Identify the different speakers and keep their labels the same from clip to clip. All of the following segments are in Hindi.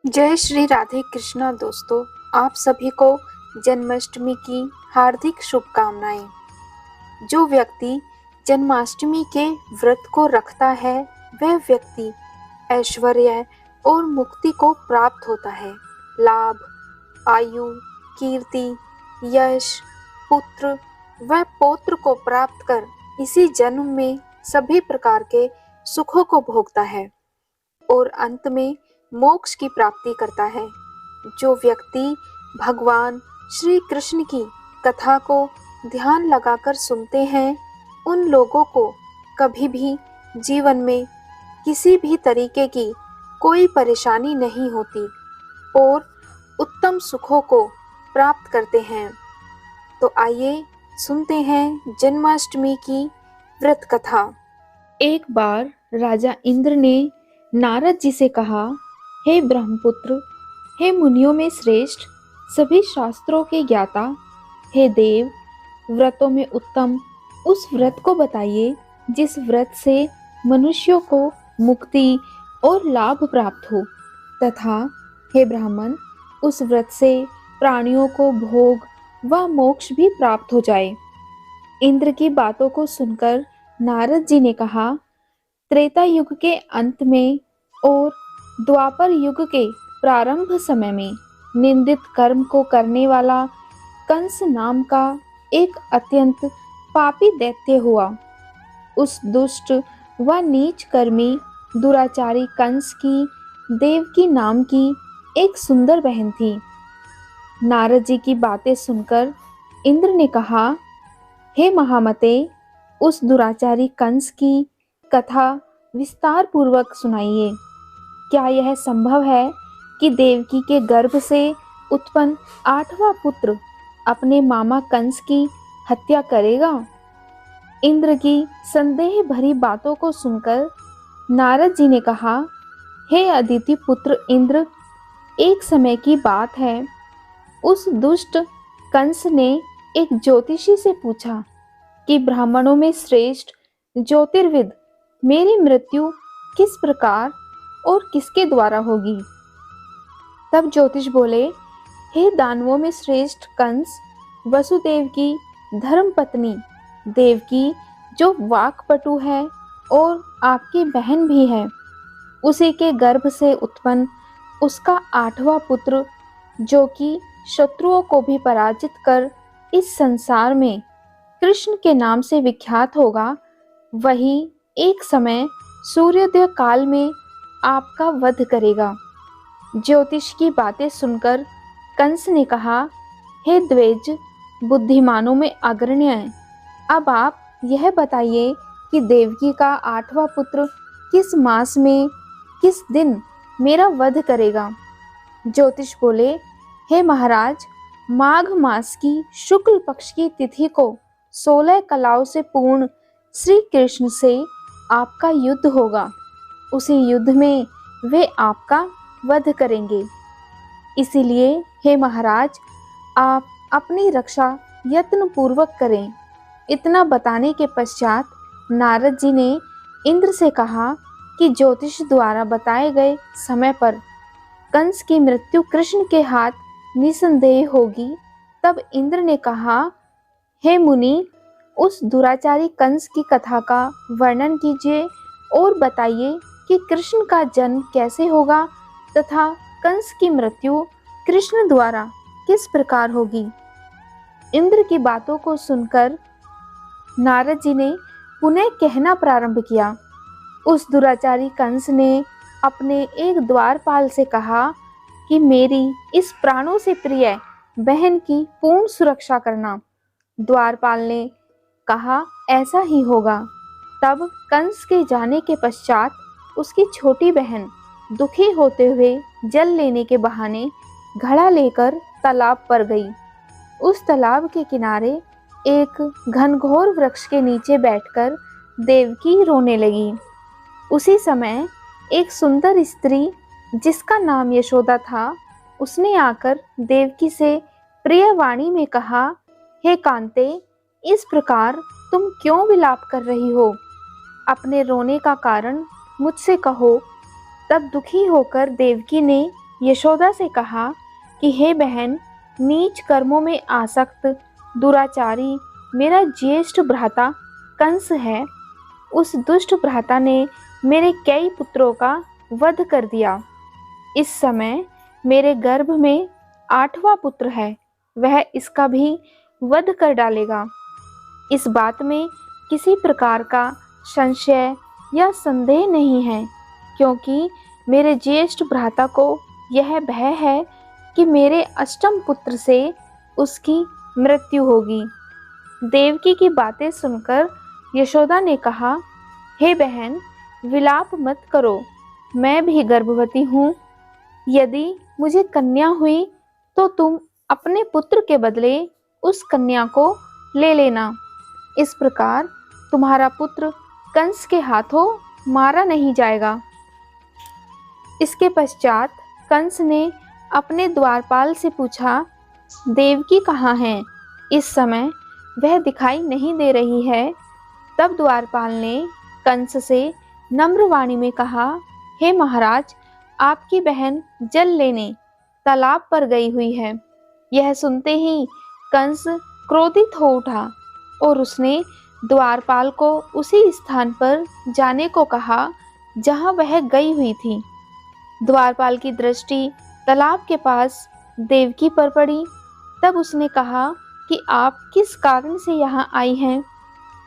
Speaker 1: जय श्री राधे कृष्णा दोस्तों, आप सभी को जन्माष्टमी की हार्दिक शुभकामनाएं। जो व्यक्ति जन्माष्टमी के व्रत को रखता है वह व्यक्ति ऐश्वर्य और मुक्ति को प्राप्त होता है। लाभ, आयु, कीर्ति, यश, पुत्र व पौत्र को प्राप्त कर इसी जन्म में सभी प्रकार के सुखों को भोगता है और अंत में मोक्ष की प्राप्ति करता है। जो व्यक्ति भगवान श्री कृष्ण की कथा को ध्यान लगाकर सुनते हैं, उन लोगों को कभी भी जीवन में किसी भी तरीके की कोई परेशानी नहीं होती और उत्तम सुखों को प्राप्त करते हैं। तो आइए सुनते हैं जन्माष्टमी की व्रत कथा।
Speaker 2: एक बार राजा इंद्र ने नारद जी से कहा, हे ब्रह्मपुत्र, हे मुनियों में श्रेष्ठ, सभी शास्त्रों के ज्ञाता, हे देव, व्रतों में उत्तम उस व्रत को बताइए जिस व्रत से मनुष्यों को मुक्ति और लाभ प्राप्त हो, तथा हे ब्राह्मण, उस व्रत से प्राणियों को भोग व मोक्ष भी प्राप्त हो जाए। इंद्र की बातों को सुनकर नारद जी ने कहा, त्रेता युग के अंत में और द्वापर युग के प्रारंभ समय में निंदित कर्म को करने वाला कंस नाम का एक अत्यंत पापी दैत्य हुआ। उस दुष्ट व नीच कर्मी दुराचारी कंस की देवकी नाम की एक सुंदर बहन थी। नारद जी की बातें सुनकर इंद्र ने कहा, हे महामते, उस दुराचारी कंस की कथा विस्तार पूर्वक सुनाइए। क्या यह संभव है कि देवकी के गर्भ से उत्पन्न 8वां पुत्र अपने मामा कंस की हत्या करेगा? इंद्र की संदेह भरी बातों को सुनकर नारद जी ने कहा, हे अदिति पुत्र इंद्र, एक समय की बात है, उस दुष्ट कंस ने एक ज्योतिषी से पूछा कि ब्राह्मणों में श्रेष्ठ ज्योतिर्विद मेरी मृत्यु किस प्रकार और किसके द्वारा होगी। तब ज्योतिष बोले, हे दानवों में श्रेष्ठ कंस, वसुदेव की धर्म पत्नी देवकी, जो वाक्पटु है और आपकी बहन भी है, उसी के गर्भ से उत्पन्न उसका 8वां पुत्र, जो कि शत्रुओं को भी पराजित कर इस संसार में कृष्ण के नाम से विख्यात होगा, वही एक समय सूर्योदय काल में आपका वध करेगा। ज्योतिष की बातें सुनकर कंस ने कहा, हे द्विज, बुद्धिमानों में अग्रण्य, अब आप यह बताइए कि देवकी का 8वां पुत्र किस मास में किस दिन मेरा वध करेगा। ज्योतिष बोले, हे महाराज, माघ मास की शुक्ल पक्ष की तिथि को 16 कलाओं से पूर्ण श्री कृष्ण से आपका युद्ध होगा। उसी युद्ध में वे आपका वध करेंगे। इसीलिए हे महाराज, आप अपनी रक्षा यत्न पूर्वक करें। इतना बताने के पश्चात नारद जी ने इंद्र से कहा कि ज्योतिष द्वारा बताए गए समय पर कंस की मृत्यु कृष्ण के हाथ निसंदेह होगी। तब इंद्र ने कहा, हे मुनि, उस दुराचारी कंस की कथा का वर्णन कीजिए और बताइए कि कृष्ण का जन्म कैसे होगा तथा कंस की मृत्यु कृष्ण द्वारा किस प्रकार होगी। इंद्र की बातों को सुनकर नारद जी ने पुनः कहना प्रारंभ किया। उस दुराचारी कंस ने अपने एक द्वारपाल से कहा कि मेरी इस प्राणों से प्रिय बहन की पूर्ण सुरक्षा करना। द्वारपाल ने कहा, ऐसा ही होगा। तब कंस के जाने के पश्चात उसकी छोटी बहन दुखी होते हुए जल लेने के बहाने घड़ा लेकर तालाब पर गई। उस तालाब के किनारे एक घनघोर वृक्ष के नीचे बैठकर देवकी रोने लगी। उसी समय एक सुंदर स्त्री जिसका नाम यशोदा था, उसने आकर देवकी से प्रिय वाणी में कहा, हे कांते, इस प्रकार तुम क्यों विलाप कर रही हो? अपने रोने का कारण मुझसे कहो। तब दुखी होकर देवकी ने यशोदा से कहा कि हे बहन, नीच कर्मों में आसक्त दुराचारी मेरा ज्येष्ठ भ्राता कंस है। उस दुष्ट भ्राता ने मेरे कई पुत्रों का वध कर दिया। इस समय मेरे गर्भ में 8वां पुत्र है, वह इसका भी वध कर डालेगा। इस बात में किसी प्रकार का संशय या संदेह नहीं है, क्योंकि मेरे ज्येष्ठ भ्राता को यह भय है कि मेरे अष्टम पुत्र से उसकी मृत्यु होगी। देवकी की बातें सुनकर यशोदा ने कहा, हे बहन, विलाप मत करो, मैं भी गर्भवती हूँ। यदि मुझे कन्या हुई तो तुम अपने पुत्र के बदले उस कन्या को ले लेना। इस प्रकार तुम्हारा पुत्र कंस के हाथों मारा नहीं जाएगा। इसके पश्चात कंस ने अपने द्वारपाल से पूछा, देवकी कहाँ है? इस समय वह दिखाई नहीं दे रही है। तब द्वारपाल ने कंस से नम्र वाणी में कहा, हे महाराज, आपकी बहन जल लेने तालाब पर गई हुई है। यह सुनते ही कंस क्रोधित हो उठा और उसने द्वारपाल को उसी स्थान पर जाने को कहा जहां वह गई हुई थी। द्वारपाल की दृष्टि तालाब के पास देवकी पर पड़ी। तब उसने कहा कि आप किस कारण से यहाँ आई हैं?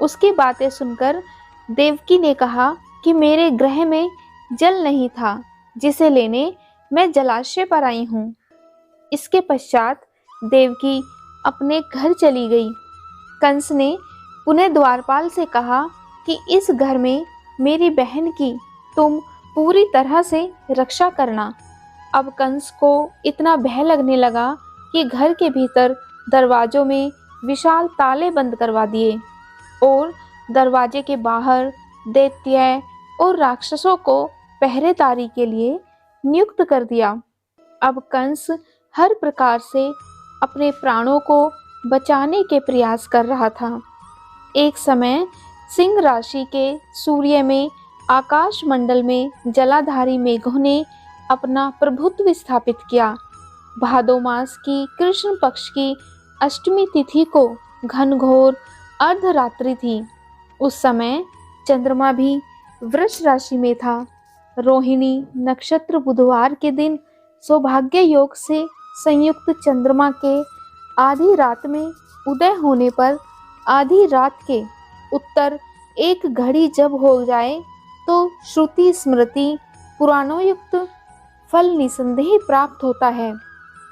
Speaker 2: उसकी बातें सुनकर देवकी ने कहा कि मेरे गृह में जल नहीं था, जिसे लेने मैं जलाशय पर आई हूँ। इसके पश्चात देवकी अपने घर चली गई। कंस ने पुनः द्वारपाल से कहा कि इस घर में मेरी बहन की तुम पूरी तरह से रक्षा करना। अब कंस को इतना भय लगने लगा कि घर के भीतर दरवाजों में विशाल ताले बंद करवा दिए और दरवाजे के बाहर दैत्य और राक्षसों को पहरेदारी के लिए नियुक्त कर दिया। अब कंस हर प्रकार से अपने प्राणों को बचाने के प्रयास कर रहा था। एक समय सिंह राशि के सूर्य में आकाश मंडल में जलाधारी मेघों ने अपना प्रभुत्व स्थापित किया। भादो मास की कृष्ण पक्ष की अष्टमी तिथि को घनघोर अर्धरात्रि थी। उस समय चंद्रमा भी वृष राशि में था। रोहिणी नक्षत्र बुधवार के दिन सौभाग्य योग से संयुक्त चंद्रमा के आधी रात में उदय होने पर आधी रात के उत्तर एक घड़ी जब हो जाए तो श्रुति स्मृति पुराणोयुक्त फल निसंदेह प्राप्त होता है।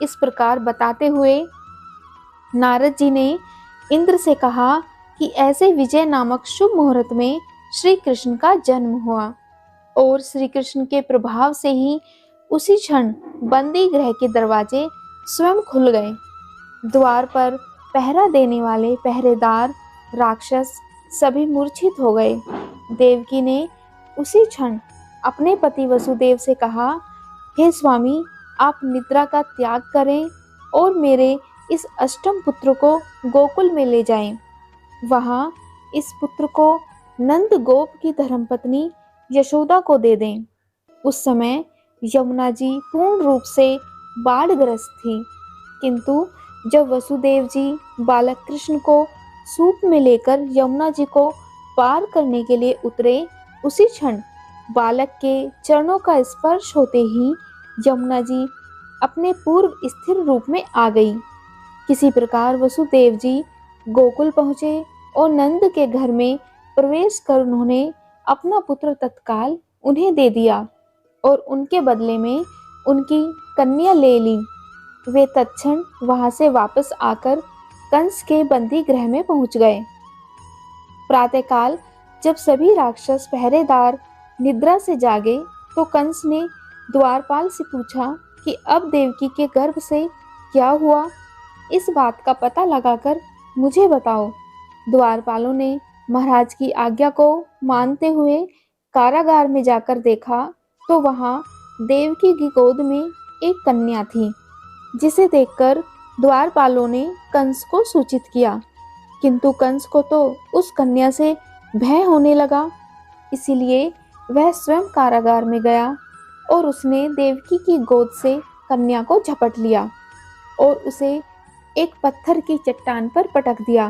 Speaker 2: इस प्रकार बताते हुए नारद जी ने इंद्र से कहा कि ऐसे विजय नामक शुभ मुहूर्त में श्री कृष्ण का जन्म हुआ और श्री कृष्ण के प्रभाव से ही उसी क्षण बंदी गृह के दरवाजे स्वयं खुल गए। द्वार पर पहरा देने वाले पहरेदार राक्षस सभी मूर्छित हो गए। देवकी ने उसी क्षण अपने पति वसुदेव से कहा, हे स्वामी, आप निद्रा का त्याग करें और मेरे इस अष्टम पुत्र को गोकुल में ले जाएं। वहां इस पुत्र को नंद गोप की धर्मपत्नी यशोदा को दे दें। उस समय यमुना जी पूर्ण रूप से बाढ़ग्रस्त थी, किंतु जब वसुदेव जी बालक कृष्ण को सूप में लेकर यमुना जी को पार करने के लिए उतरे, उसी क्षण बालक के चरणों का स्पर्श होते ही यमुना जी अपने पूर्व स्थिर रूप में आ गई। किसी प्रकार वसुदेव जी गोकुल पहुँचे और नंद के घर में प्रवेश कर उन्होंने अपना पुत्र तत्काल उन्हें दे दिया और उनके बदले में उनकी कन्या ले ली। वे तत्क्षण वहां से वापस आकर कंस के बंदी गृह में पहुंच गए। प्रातःकाल जब सभी राक्षस पहरेदार निद्रा से जागे तो कंस ने द्वारपाल से पूछा कि अब देवकी के गर्भ से क्या हुआ, इस बात का पता लगाकर मुझे बताओ। द्वारपालों ने महाराज की आज्ञा को मानते हुए कारागार में जाकर देखा तो वहां देवकी की गोद में एक कन्या थी, जिसे देखकर द्वारपालों ने कंस को सूचित किया, किंतु कंस को तो उस कन्या से भय होने लगा। इसीलिए वह स्वयं कारागार में गया और उसने देवकी की गोद से कन्या को झपट लिया और उसे एक पत्थर की चट्टान पर पटक दिया,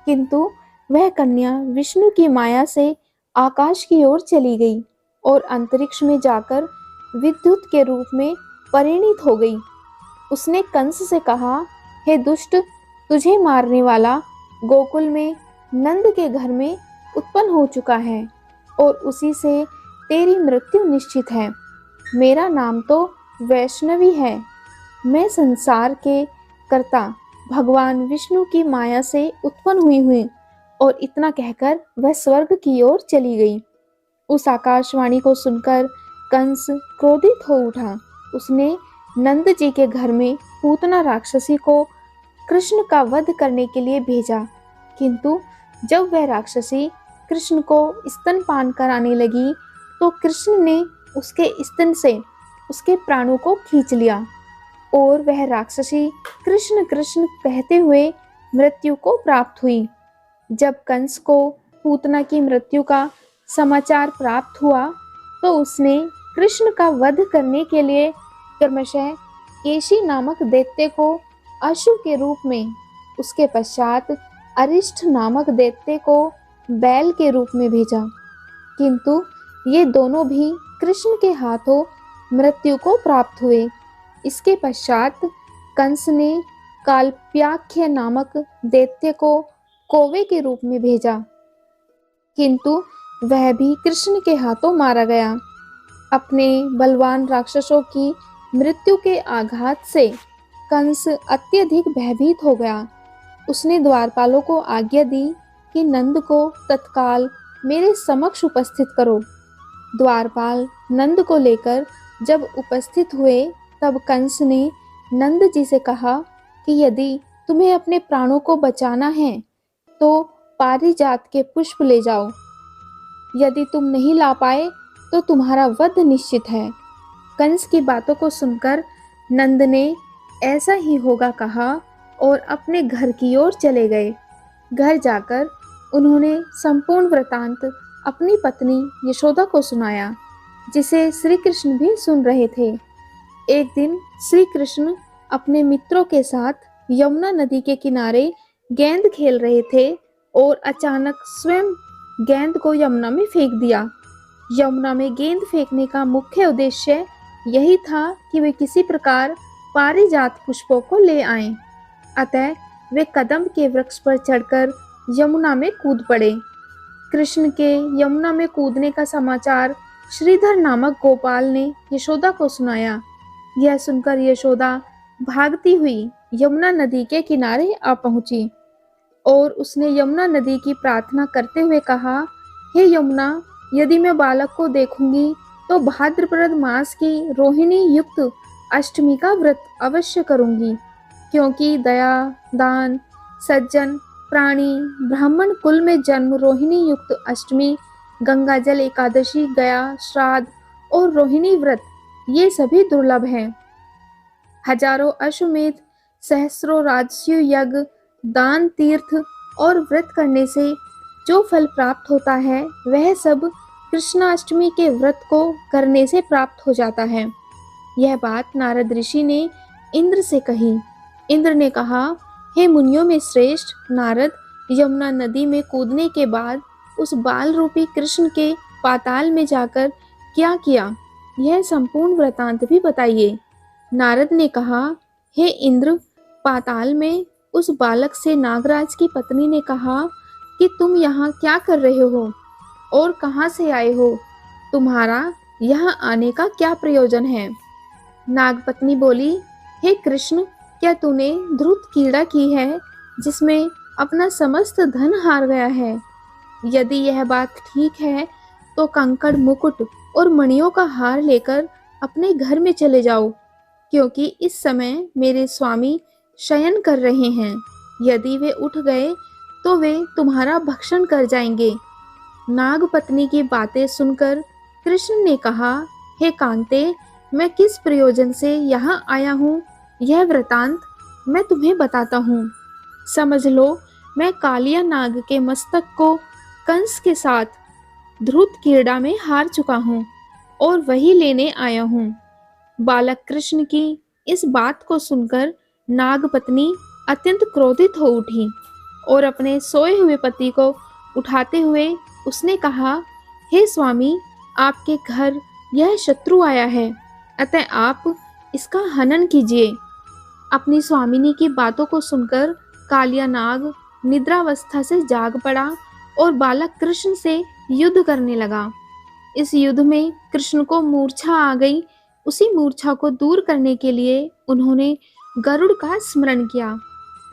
Speaker 2: किंतु वह कन्या विष्णु की माया से आकाश की ओर चली गई और अंतरिक्ष में जाकर विद्युत के रूप में परिणित हो गई। उसने कंस से कहा, हे दुष्ट, तुझे मारने वाला गोकुल में नंद के घर में उत्पन्न हो चुका है और उसी से तेरी मृत्यु निश्चित है। मेरा नाम तो वैष्णवी है। मैं संसार के कर्ता भगवान विष्णु की माया से उत्पन्न हुई और इतना कहकर वह स्वर्ग की ओर चली गई। उस आकाशवाणी को सुनकर कंस क्रोधित हो उठा। उसने नंद जी के घर में पूतना राक्षसी को कृष्ण का वध करने के लिए भेजा, किंतु जब वह राक्षसी कृष्ण को स्तनपान कराने लगी तो कृष्ण ने उसके स्तन से उसके प्राणों को खींच लिया और वह राक्षसी कृष्ण कृष्ण कहते हुए मृत्यु को प्राप्त हुई। जब कंस को पूतना की मृत्यु का समाचार प्राप्त हुआ तो उसने कृष्ण का वध करने के लिए क्रमशः केशी नामक दैत्य को अशु के रूप में, उसके पश्चात अरिष्ट नामक दैत्य को बैल के रूप में भेजा, किंतु ये दोनों भी कृष्ण के हाथों मृत्यु को प्राप्त हुए। इसके पश्चात कंस ने कालप्याख्य नामक दैत्य को कौवे के रूप में भेजा, किंतु वह भी कृष्ण के हाथों मारा गया। अपने बलवान राक्षसों की मृत्यु के आघात से कंस अत्यधिक भयभीत हो गया। उसने द्वारपालों को आज्ञा दी कि नंद को तत्काल मेरे समक्ष उपस्थित करो। द्वारपाल नंद को लेकर जब उपस्थित हुए तब कंस ने नंद जी से कहा कि यदि तुम्हें अपने प्राणों को बचाना है तो पारिजात के पुष्प ले जाओ। यदि तुम नहीं ला पाए तो तुम्हारा वध निश्चित है। कंस की बातों को सुनकर नंद ने ऐसा ही होगा कहा और अपने घर की ओर चले गए। घर जाकर उन्होंने संपूर्ण वृतांत अपनी पत्नी यशोदा को सुनाया, जिसे श्री कृष्ण भी सुन रहे थे। एक दिन श्री कृष्ण अपने मित्रों के साथ यमुना नदी के किनारे गेंद खेल रहे थे और अचानक स्वयं गेंद को यमुना में फेंक दिया। यमुना में गेंद फेंकने का मुख्य उद्देश्य यही था कि वे किसी प्रकार पारिजात पुष्पों को ले आएं। अतः वे कदम के वृक्ष पर चढ़कर यमुना में कूद पड़े। कृष्ण के यमुना में कूदने का समाचार श्रीधर नामक गोपाल ने यशोदा को सुनाया। यह सुनकर यशोदा भागती हुई यमुना नदी के किनारे आ पहुंची और उसने यमुना नदी की प्रार्थना करते हुए कहा, हे यमुना, यदि मैं बालक को देखूंगी तो भाद्रपद मास की रोहिणी युक्त अष्टमी का व्रत अवश्य करूंगी, क्योंकि दया, दान, सज्जन, प्राणी, ब्राह्मण कुल में जन्म रोहिणी युक्त अष्टमी, गंगाजल एकादशी, गया श्राद्ध और रोहिणी व्रत ये सभी दुर्लभ हैं। हजारों अश्वमेध, सहस्रों राजस्व यज्ञ, दान, तीर्थ और व्रत करने से जो फल प्राप्त होता है वह सब कृष्णाष्टमी के व्रत को करने से प्राप्त हो जाता है। यह बात नारद ऋषि ने इंद्र से कही। इंद्र ने कहा, हे मुनियों में श्रेष्ठ नारद, यमुना नदी में कूदने के बाद उस बाल रूपी कृष्ण के पाताल में जाकर क्या किया, यह संपूर्ण वृतांत भी बताइए। नारद ने कहा, हे इंद्र, पाताल में उस बालक से नागराज की पत्नी ने कहा कि तुम यहाँ क्या कर रहे हो और कहाँ से आए हो, तुम्हारा यहाँ आने का क्या प्रयोजन है। नागपत्नी बोली, हे कृष्ण, क्या तूने धृत कीड़ा की है जिसमें अपना समस्त धन हार गया है? यदि यह बात ठीक है तो कंकड़, मुकुट और मणियों का हार लेकर अपने घर में चले जाओ, क्योंकि इस समय मेरे स्वामी शयन कर रहे हैं। यदि वे उठ गए तो वे तुम्हारा भक्षण कर जाएंगे। नागपत्नी की बातें सुनकर कृष्ण ने कहा, हे कांते, मैं किस प्रयोजन से यहाँ आया हूँ यह वृतांत मैं तुम्हें बताता हूँ। समझ लो, मैं कालिया नाग के मस्तक को कंस के साथ धृत कीड़ा में हार चुका हूँ और वही लेने आया हूँ। बालक कृष्ण की इस बात को सुनकर नागपत्नी अत्यंत क्रोधित हो उठी और अपने सोए हुए पति को उठाते हुए उसने कहा, हे स्वामी, आपके घर यह शत्रु आया है, अतः आप इसका हनन कीजिए। अपनी स्वामिनी की बातों को सुनकर कालिया नाग निद्रावस्था से जाग पड़ा और बालक कृष्ण से युद्ध करने लगा। इस युद्ध में कृष्ण को मूर्छा आ गई। उसी मूर्छा को दूर करने के लिए उन्होंने गरुड़ का स्मरण किया।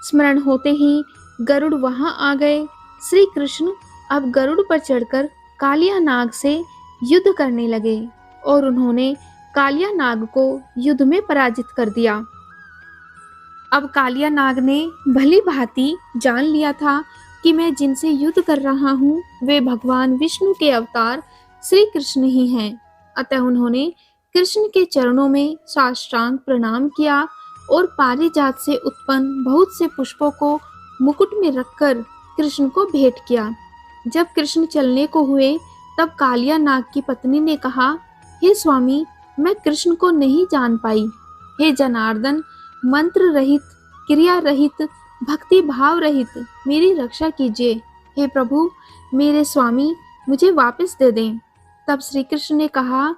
Speaker 2: स्मरण होते ही गरुड़ वहां आ गए। श्री कृष्ण अब गरुड़ पर चढ़कर कालिया नाग से युद्ध करने लगे और उन्होंने कालिया नाग को युद्ध में पराजित कर दिया। अब कालिया नाग ने भली भांति जान लिया था कि मैं जिनसे युद्ध कर रहा हूँ वे भगवान विष्णु के अवतार श्री कृष्ण ही हैं। अतः उन्होंने कृष्ण के चरणों में साष्टांग प्रणाम किया और पारिजात से उत्पन्न बहुत से पुष्पों को मुकुट में रखकर कृष्ण को भेंट किया। जब कृष्ण चलने को हुए तब कालिया नाग की पत्नी ने कहा, हे स्वामी, मैं कृष्ण को नहीं जान पाई। हे जनार्दन, मंत्र रहित, क्रिया रहित, भक्ति भाव रहित मेरी रक्षा कीजिए। हे प्रभु, मेरे स्वामी, मुझे वापस दे दें। तब श्री कृष्ण ने कहा,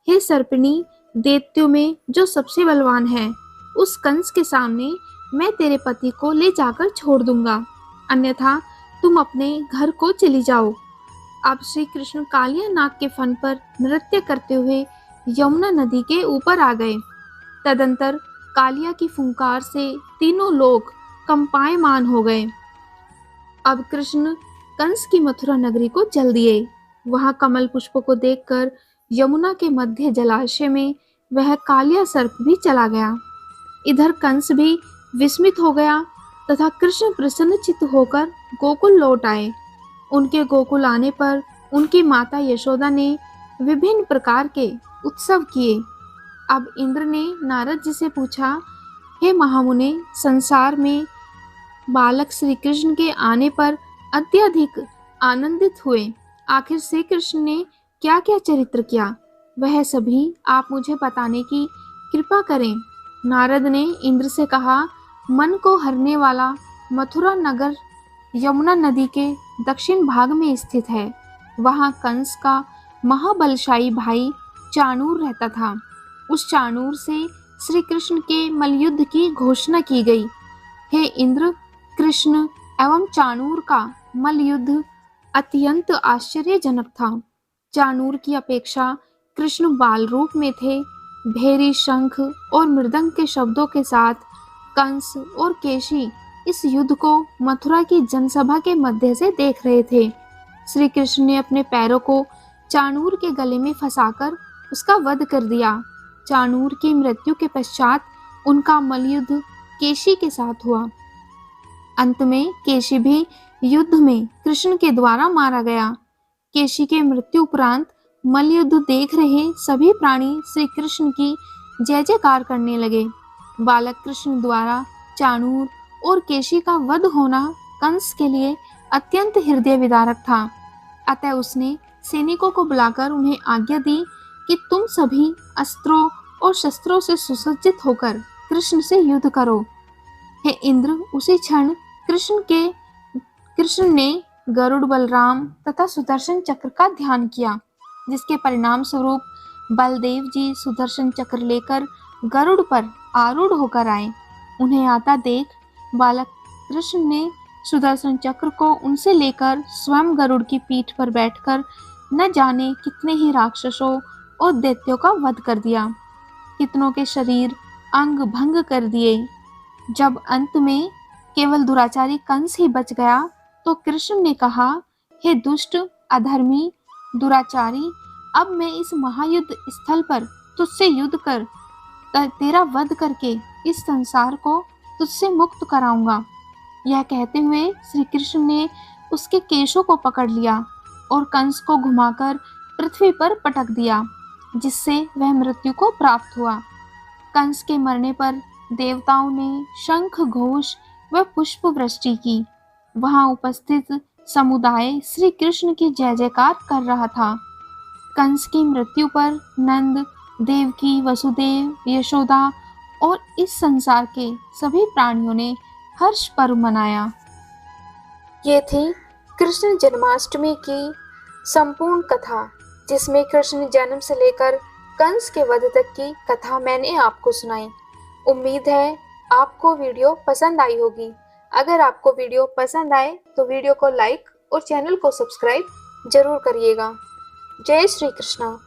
Speaker 2: हे सर्पिणी, दैत्यों में जो सबसे बलवान है, उस कंस के सामने मैं तेरे पति को ले जाकर छोड़ दूंगा, अन्यथा तुम अपने घर को चली जाओ। अब श्री कृष्ण कालिया नाग के फन पर नृत्य करते हुए यमुना नदी के ऊपर आ गए। तदंतर कालिया की फुंकार से तीनों लोग कंपायमान हो गए। अब कृष्ण कंस की मथुरा नगरी को चल दिए। वहां कमल पुष्पों को देखकर यमुना के मध्य जलाशय में वह कालिया सर्प भी चला गया। इधर कंस भी विस्मित हो गया तथा कृष्ण प्रसन्नचित्त होकर गोकुल लौट आए। उनके गोकुल आने पर उनकी माता यशोदा ने विभिन्न प्रकार के उत्सव किए। अब इंद्र ने नारद जी से पूछा, हे महामुने, संसार में बालक श्री कृष्ण के आने पर अत्यधिक आनंदित हुए। आखिर श्री कृष्ण ने क्या क्या चरित्र किया, वह सभी आप मुझे बताने की कृपा करें। नारद ने इंद्र से कहा, मन को हरने वाला मथुरा नगर यमुना नदी के दक्षिण भाग में स्थित है। वहां कंस का महाबलशाली भाई चाणूर रहता था। उस चाणूर से श्री कृष्ण के मलयुद्ध की घोषणा की गई। हे इंद्र, कृष्ण एवं चाणूर का मलयुद्ध अत्यंत आश्चर्यजनक था। चाणूर की अपेक्षा कृष्ण बाल रूप में थे। भेरी शंख और मृदंग के शब्दों के साथ कंस और केशी इस युद्ध को मथुरा की जनसभा के मध्य से देख रहे थे। श्री कृष्ण ने अपने पैरों को चाणूर के गले में फंसाकर उसका वध कर दिया। चाणूर की मृत्यु के पश्चात उनका मलयुद्ध केशी के साथ हुआ। अंत में केशी भी युद्ध में कृष्ण के द्वारा मारा गया। केशी के मृत्यु उपरांत मलयुद्ध देख रहे सभी प्राणी श्री कृष्ण की जय जयकार करने लगे। बालक कृष्ण द्वारा चाणूर और केशी का वध होना कंस के लिए अत्यंत हृदय विदारक था। अतः उसने सैनिकों को बुलाकर उन्हें आज्ञा दी कि तुम सभी अस्त्रों और शस्त्रों से सुसज्जित होकर कृष्ण से युद्ध करो। हे इंद्र, उसी क्षण कृष्ण ने गरुड़, बलराम तथा सुदर्शन चक्र का ध्यान किया, जिसके परिणाम स्वरूप बलदेव जी सुदर्शन चक्र लेकर गरुड़ पर आरूढ़ होकर आए। उन्हें आता देख बालक कृष्ण ने सुदर्शन चक्र को उनसे लेकर स्वयं गरुड़ की पीठ पर बैठकर न जाने कितने ही राक्षसों और दैत्यों का वध कर दिया। कितनों के शरीर अंग भंग कर दिए। जब अंत में केवल दुराचारी कंस ही बच गया तो कृष्ण ने कहा, हे दुष्ट, अधर्मी, दुराचारी, अब मैं इस महायुद्ध स्थल पर तुझसे युद्ध कर तेरा वध करके इस संसार को तुझसे मुक्त कराऊंगा। यह कहते हुए श्री कृष्ण ने उसके केशों को पकड़ लिया और कंस को घुमाकर पृथ्वी पर पटक दिया, जिससे वह मृत्यु को प्राप्त हुआ। कंस के मरने पर देवताओं ने शंख घोष व पुष्प वृष्टि की। वहां उपस्थित समुदाय श्री कृष्ण की जय जयकार कर रहा था। कंस की मृत्यु पर नंद, देवकी, वसुदेव, यशोदा और इस संसार के सभी प्राणियों ने हर्ष पर्व मनाया।
Speaker 1: ये थी कृष्ण जन्माष्टमी की संपूर्ण कथा, जिसमें कृष्ण जन्म से लेकर कंस के वध तक की कथा मैंने आपको सुनाई। उम्मीद है आपको वीडियो पसंद आई होगी। अगर आपको वीडियो पसंद आए तो वीडियो को लाइक और चैनल को सब्सक्राइब जरूर करिएगा। जय श्री कृष्णा।